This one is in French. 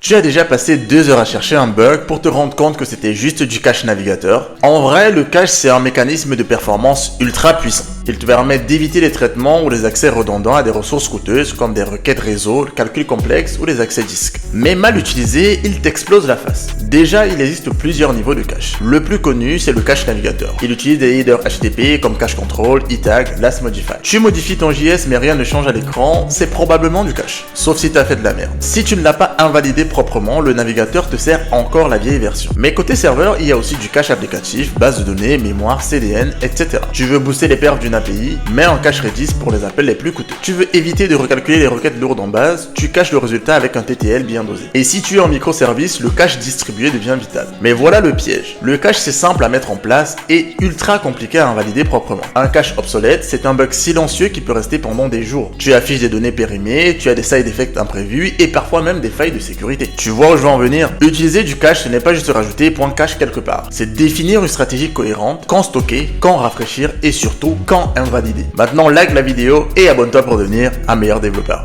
Tu as déjà passé 2 heures à chercher un bug pour te rendre compte que c'était juste du cache navigateur. En vrai, le cache c'est un mécanisme de performance ultra puissant. Il te permet d'éviter les traitements ou les accès redondants à des ressources coûteuses comme des requêtes réseau, le calcul complexe ou les accès disques. Mais mal utilisé, il t'explose la face. Déjà, il existe plusieurs niveaux de cache. Le plus connu, c'est le cache navigateur. Il utilise des headers HTTP comme cache control, e-tag, last modify. Tu modifies ton JS mais rien ne change à l'écran, c'est probablement du cache. Sauf si tu as fait de la merde. Si tu ne l'as pas invalidé proprement, le navigateur te sert encore la vieille version. Mais côté serveur, il y a aussi du cache applicatif, base de données, mémoire, CDN, etc. Tu veux booster les perfs d'une API, mets un cache Redis pour les appels les plus coûteux. Tu veux éviter de recalculer les requêtes lourdes en base, tu caches le résultat avec un TTL bien dosé. Et si tu es en microservice, le cache distribué devient vital. Mais voilà le piège. Le cache c'est simple à mettre en place et ultra compliqué à invalider proprement. Un cache obsolète, c'est un bug silencieux qui peut rester pendant des jours. Tu affiches des données périmées, tu as des side effects imprévus et parfois même des failles de sécurité. Tu vois où je veux en venir? Utiliser du cache, ce n'est pas juste rajouter .cache quelque part. C'est définir une stratégie cohérente, quand stocker, quand rafraîchir et surtout quand invalider. Maintenant, like la vidéo et abonne-toi pour devenir un meilleur développeur.